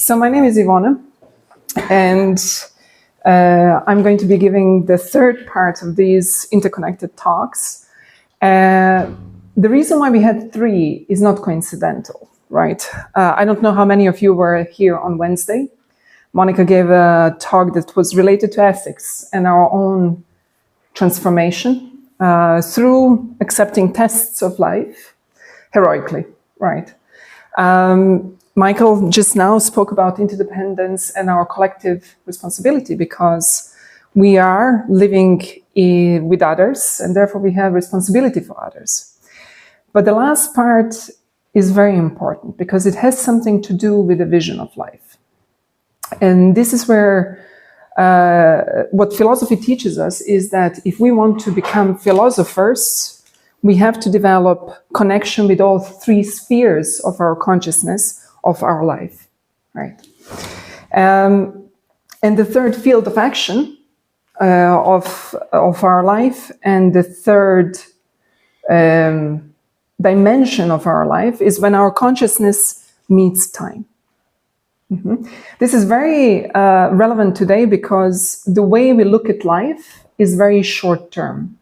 So my name is Ivona, and I'm going to be giving the third part of these interconnected talks. The reason why we had three is not coincidental, right? I don't know how many of you were here on Wednesday. Monica gave a talk that was related to ethics and our own transformation through accepting tests of life heroically, right? Michael just now spoke about interdependence and our collective responsibility because we are living with others and therefore we have responsibility for others. But the last part is very important because it has something to do with the vision of life. And this is where what philosophy teaches us is that if we want to become philosophers, we have to develop connection with all three spheres of our consciousness, of our life, right? And the third field of action of our life and the third dimension of our life is when our consciousness meets time. This is very relevant today because the way we look at life is very short term.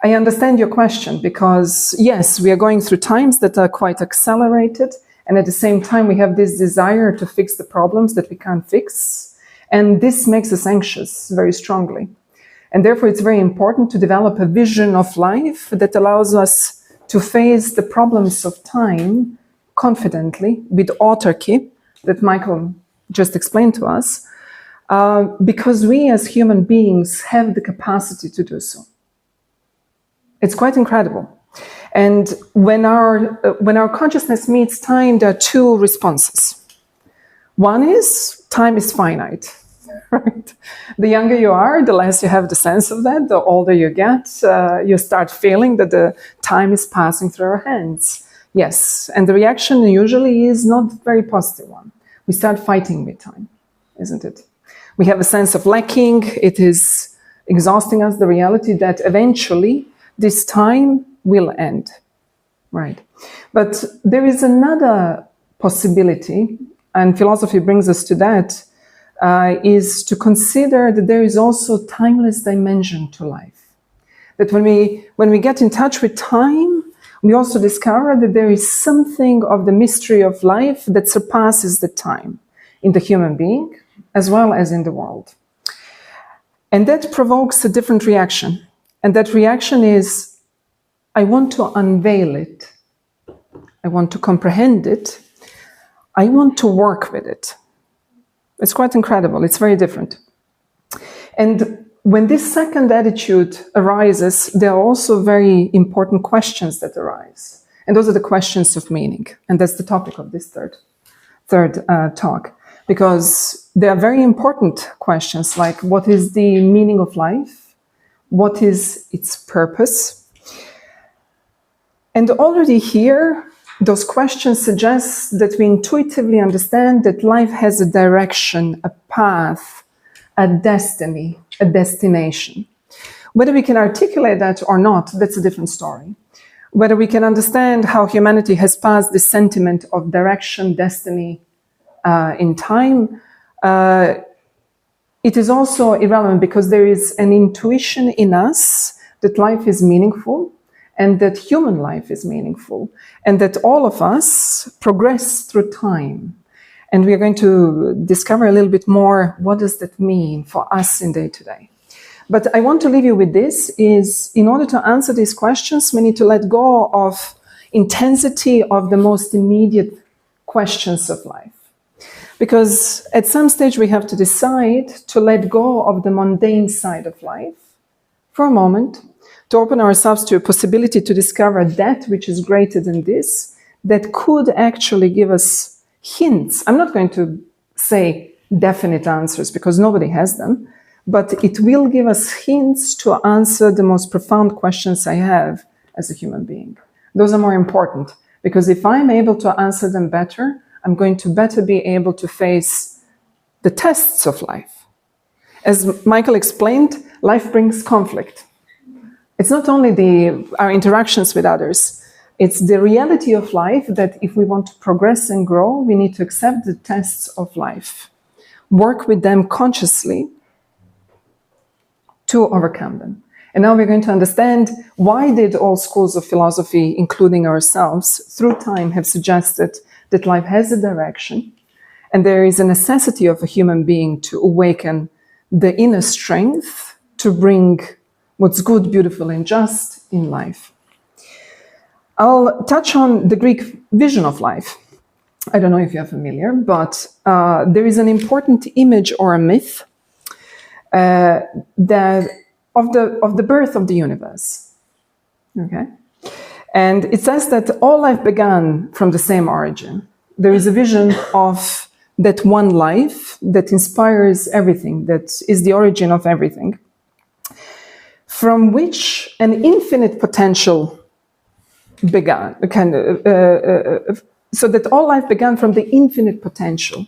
I understand your question because, yes, we are going through times that are quite accelerated, and at the same time we have this desire to fix the problems that we can't fix, and this makes us anxious very strongly. And therefore it's very important to develop a vision of life that allows us to face the problems of time confidently, with autarky, that Michael just explained to us, because we as human beings have the capacity to do so. It's quite incredible. And when our consciousness meets time, there are two responses. One is, time is finite, right? The younger you are, the less you have the sense of that. The older you get, you start feeling that the time is passing through our hands. Yes, and the reaction usually is not a very positive one. We start fighting with time, isn't it? We have a sense of lacking. It is exhausting us, the reality that eventually this time will end, right? But there is another possibility, and philosophy brings us to that, is to consider that there is also a timeless dimension to life. That when we get in touch with time, we also discover that there is something of the mystery of life that surpasses the time in the human being as well as in the world. And that provokes a different reaction. And that reaction is, I want to unveil it. I want to comprehend it. I want to work with it. It's quite incredible. It's very different. And when this second attitude arises, there are also very important questions that arise. And those are the questions of meaning. And that's the topic of this third talk. Because they are very important questions like, what is the meaning of life? What is its purpose? And already here, those questions suggest that we intuitively understand that life has a direction, a path, a destiny, a destination. Whether we can articulate that or not, that's a different story. Whether we can understand how humanity has passed the sentiment of direction, destiny in time, it is also irrelevant because there is an intuition in us that life is meaningful and that human life is meaningful and that all of us progress through time. And we are going to discover a little bit more what does that mean for us in day-to-day. But I want to leave you with this is in order to answer these questions, we need to let go of intensity of the most immediate questions of life. Because at some stage we have to decide to let go of the mundane side of life for a moment, to open ourselves to a possibility to discover that which is greater than this, that could actually give us hints. I'm not going to say definite answers because nobody has them, but it will give us hints to answer the most profound questions I have as a human being. Those are more important because if I'm able to answer them better, I'm going to better be able to face the tests of life. As Michael explained, life brings conflict. It's not only our interactions with others. It's the reality of life that if we want to progress and grow, we need to accept the tests of life, work with them consciously to overcome them. And now we're going to understand why did all schools of philosophy, including ourselves, through time have suggested that life has a direction and there is a necessity of a human being to awaken the inner strength to bring what's good, beautiful, and just in life. I'll touch on the Greek vision of life. I don't know if you're familiar, but there is an important image or a myth that of the birth of the universe. Okay, and it says that all life began from the same origin. There is a vision of that one life that inspires everything, that is the origin of everything, from which an infinite potential began, so that all life began from the infinite potential.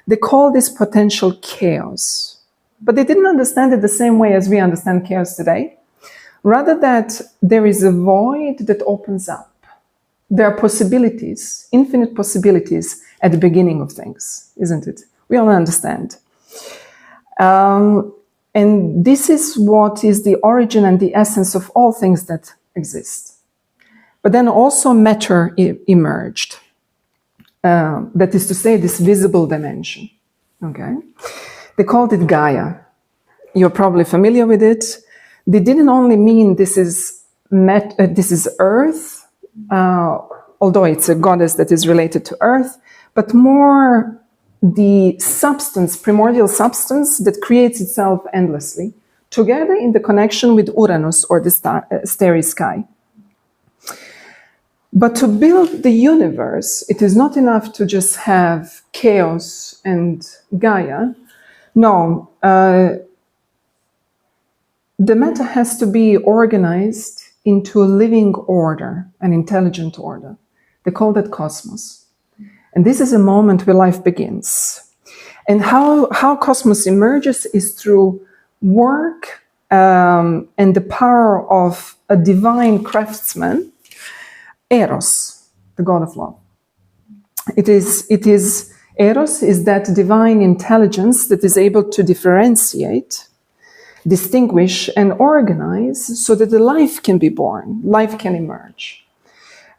They call this potential chaos, but they didn't understand it the same way as we understand chaos today. Rather that there is a void that opens up. There are possibilities, infinite possibilities at the beginning of things, isn't it? We all understand. And this is what is the origin and the essence of all things that exist. But then also matter emerged. That is to say, this visible dimension. Okay, they called it Gaia. You're probably familiar with it. They didn't only mean this is Earth, although it's a goddess that is related to Earth, but more the substance, primordial substance that creates itself endlessly, together in the connection with Uranus or the starry sky. But to build the universe, it is not enough to just have chaos and Gaia. No, the matter has to be organized into a living order, an intelligent order. They call that cosmos. And this is a moment where life begins. And how cosmos emerges is through work and the power of a divine craftsman, Eros, the god of love. It is Eros is that divine intelligence that is able to differentiate, distinguish, and organize so that the life can be born, life can emerge.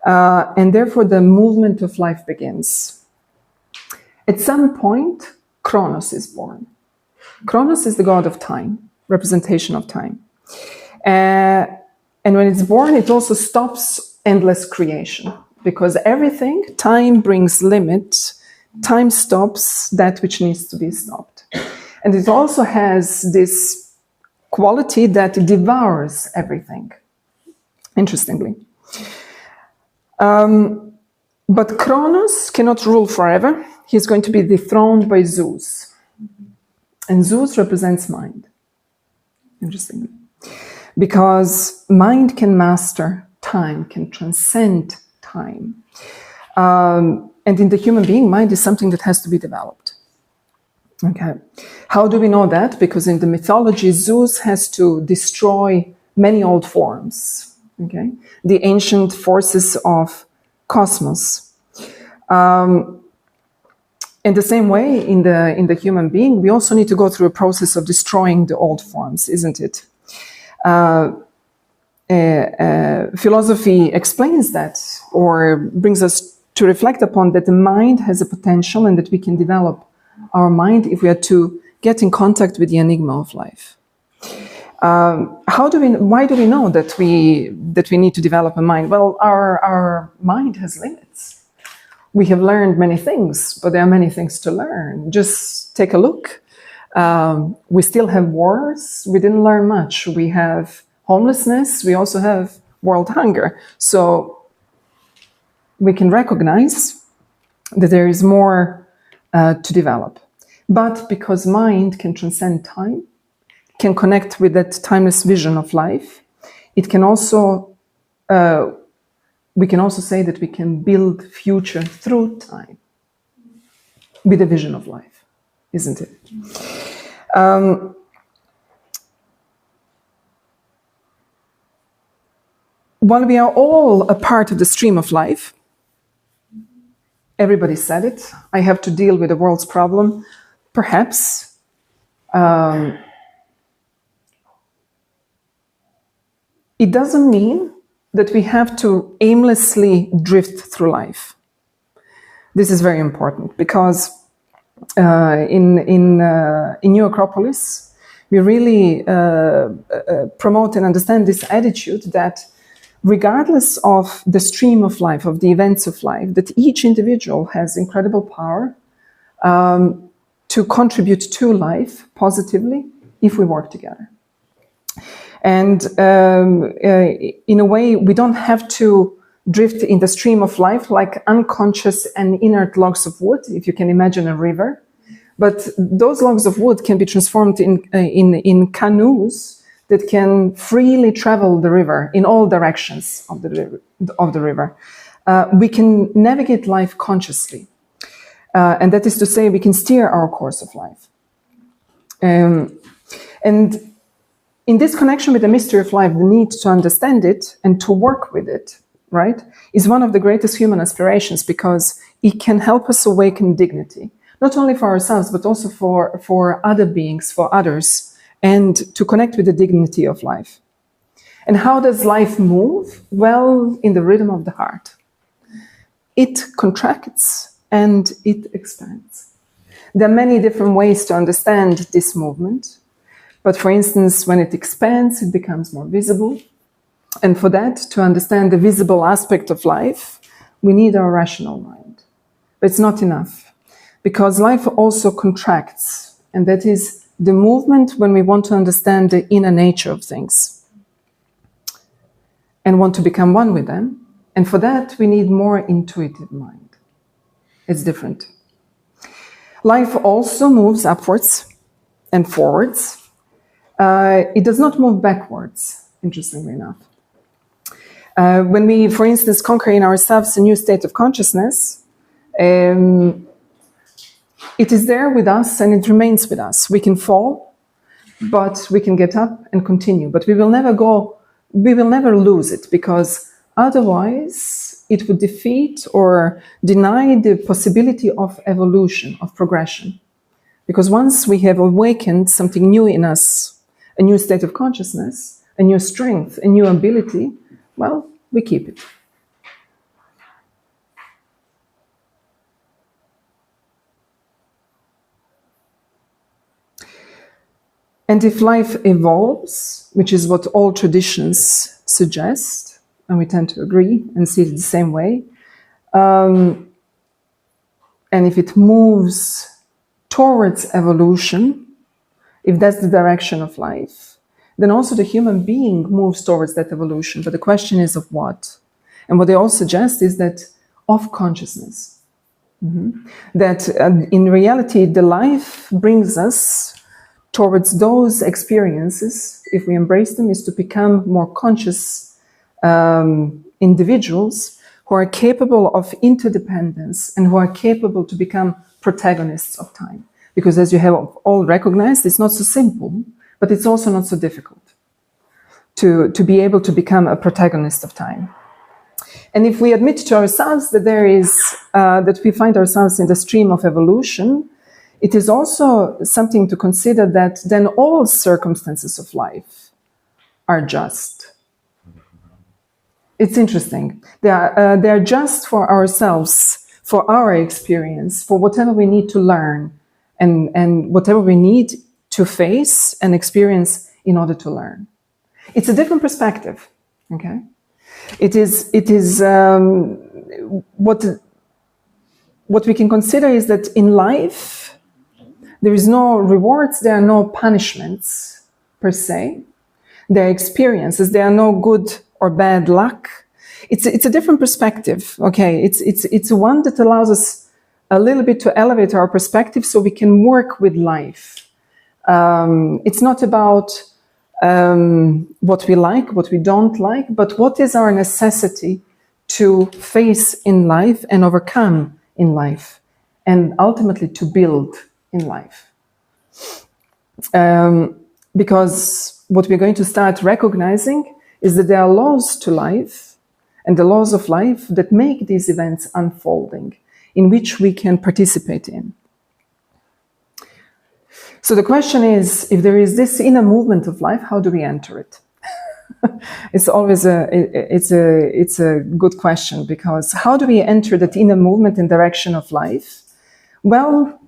And therefore the movement of life begins. At some point, Kronos is born. Kronos is the god of time, representation of time. And when it's born, it also stops endless creation, because everything, time brings limit, time stops that which needs to be stopped. And it also has this quality that devours everything, interestingly. But Kronos cannot rule forever. He's going to be dethroned by Zeus. And Zeus represents mind, interestingly. Because mind can master time, can transcend time. And in the human being, mind is something that has to be developed. Okay. How do we know that? Because in the mythology, Zeus has to destroy many old forms. Okay. The ancient forces of cosmos. In the same way, in the human being, we also need to go through a process of destroying the old forms, isn't it? Philosophy explains that, or brings us to reflect upon that the mind has a potential and that we can develop our mind if we are to get in contact with the enigma of life. Why do we know that we need to develop a mind? Well, our mind has limits. We have learned many things, but there are many things to learn. Just take a look. We still have wars. We didn't learn much. We have homelessness. We also have world hunger. So we can recognize that there is more to develop. But because mind can transcend time, can connect with that timeless vision of life, it can also, we can also say that we can build future through time with a vision of life, isn't it? while we are all a part of the stream of life, everybody said it, I have to deal with the world's problem, perhaps it doesn't mean that we have to aimlessly drift through life. This is very important because in New Acropolis, we really promote and understand this attitude that regardless of the stream of life, of the events of life, that each individual has incredible power to contribute to life positively if we work together. And in a way, we don't have to drift in the stream of life like unconscious and inert logs of wood, if you can imagine a river. But those logs of wood can be transformed in canoes that can freely travel the river in all directions of the river. We can navigate life consciously. And that is to say, we can steer our course of life. And in this connection with the mystery of life, the need to understand it and to work with it, right, is one of the greatest human aspirations because it can help us awaken dignity, not only for ourselves, but also for other beings, for others, and to connect with the dignity of life. And how does life move? Well, in the rhythm of the heart. It contracts and it expands. There are many different ways to understand this movement. But for instance, when it expands, it becomes more visible. And for that, to understand the visible aspect of life, we need our rational mind. But it's not enough, because life also contracts, and that is the movement when we want to understand the inner nature of things and want to become one with them. And for that, we need more intuitive mind. It's different. Life also moves upwards and forwards. It does not move backwards, interestingly enough. When we, for instance, conquer in ourselves a new state of consciousness, it is there with us and it remains with us. We can fall, but we can get up and continue. But we will never lose it, because otherwise it would defeat or deny the possibility of evolution, of progression. Because once we have awakened something new in us, a new state of consciousness, a new strength, a new ability, well, we keep it. And if life evolves, which is what all traditions suggest, and we tend to agree and see it the same way, and if it moves towards evolution, if that's the direction of life, then also the human being moves towards that evolution. But the question is of what? And what they all suggest is that of consciousness. That in reality, the life brings us towards those experiences, if we embrace them, is to become more conscious individuals who are capable of interdependence and who are capable to become protagonists of time. Because as you have all recognized, it's not so simple, but it's also not so difficult to be able to become a protagonist of time. And if we admit to ourselves that that we find ourselves in the stream of evolution, it is also something to consider that then all circumstances of life are just. It's interesting. They are just for ourselves, for our experience, for whatever we need to learn, and whatever we need to face and experience in order to learn. It's a different perspective, okay? It is what we can consider is that in life, there is no rewards, there are no punishments per se. There are experiences, there are no good or bad luck. It's a different perspective, okay? It's one that allows us a little bit to elevate our perspective so we can work with life. It's not about what we like, what we don't like, but what is our necessity to face in life and overcome in life, and ultimately to build in life. Because what we're going to start recognizing is that there are laws to life and the laws of life that make these events unfolding, in which we can participate in. So the question is, if there is this inner movement of life, how do we enter it? It's always it's a good question, because how do we enter that inner movement and direction of life? Well,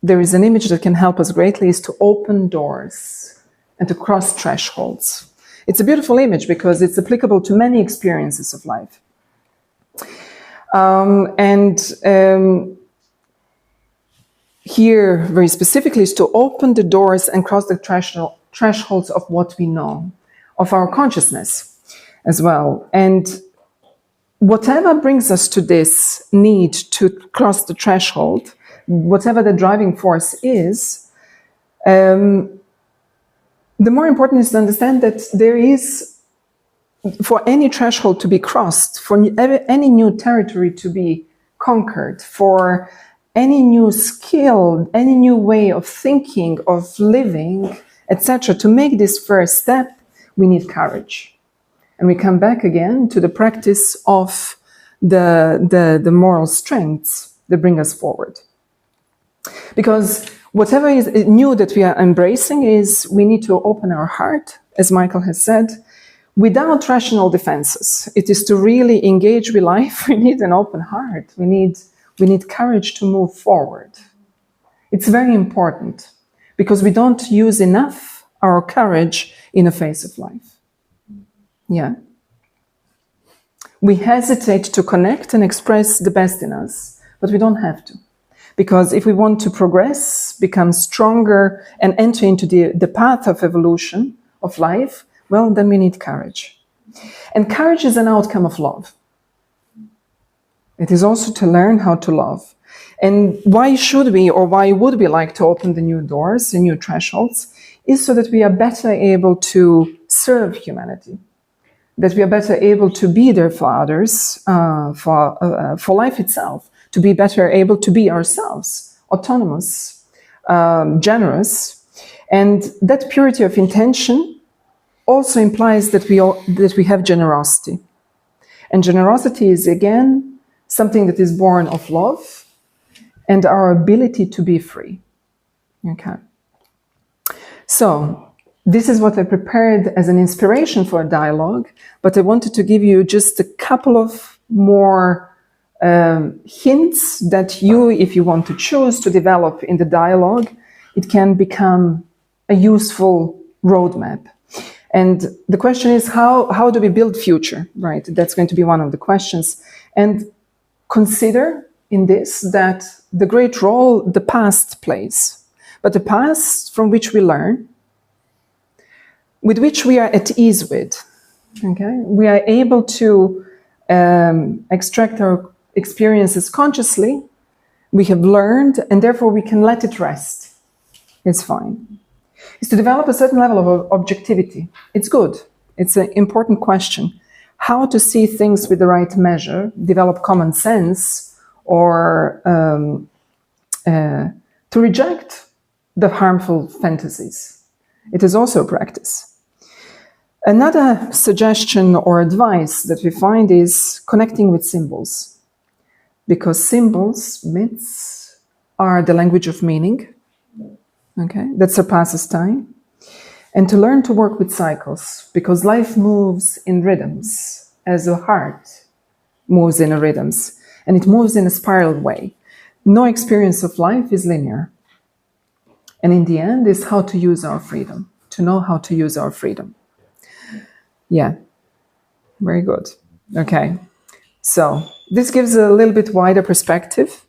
there is an image that can help us greatly, is to open doors and to cross thresholds. It's a beautiful image because it's applicable to many experiences of life. Here, very specifically, is to open the doors and cross the thresholds of what we know, of our consciousness as well. And whatever brings us to this need to cross the threshold, whatever the driving force is, the more important is to understand that there is, for any threshold to be crossed, for any new territory to be conquered, for any new skill, any new way of thinking, of living, etc., to make this first step, we need courage. And we come back again to the practice of the moral strengths that bring us forward. Because whatever is new that we are embracing is, we need to open our heart, as Michael has said, without rational defenses. It is to really engage with life. We need an open heart. We need courage to move forward. It's very important, because we don't use enough our courage in the face of life. Yeah. We hesitate to connect and express the best in us, but we don't have to. Because if we want to progress, become stronger, and enter into the path of evolution of life, well, then we need courage. And courage is an outcome of love. It is also to learn how to love. And why should we, or why would we like to open the new doors, the new thresholds, is so that we are better able to serve humanity, that we are better able to be there for others, for life itself, to be better able to be ourselves, autonomous, generous. And that purity of intention also implies that we have generosity. And generosity is, again, something that is born of love and our ability to be free. Okay. So, this is what I prepared as an inspiration for a dialogue, but I wanted to give you just a couple of more hints that you, if you want to choose to develop in the dialogue, it can become a useful roadmap. And the question is, how do we build future, right? That's going to be one of the questions. And consider in this that the great role the past plays, but the past from which we learn, with which we are at ease with, okay? We are able to extract our experiences consciously. We have learned, and therefore we can let it rest. It's fine. It's to develop a certain level of objectivity. It's good. It's an important question. How to see things with the right measure, develop common sense, or to reject the harmful fantasies. It is also a practice. Another suggestion or advice that we find is connecting with symbols. Because symbols, myths, are the language of meaning, okay, that surpasses time. And to learn to work with cycles, because life moves in rhythms, as a heart moves in rhythms, and it moves in a spiral way. No experience of life is linear. And in the end, is how to use our freedom, to know how to use our freedom. Yeah, very good. Okay, so this gives a little bit wider perspective,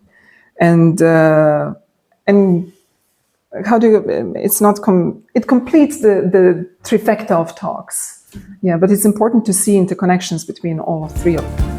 and how do you, it's not it completes the trifecta of talks. Yeah, but it's important to see interconnections between all three of them.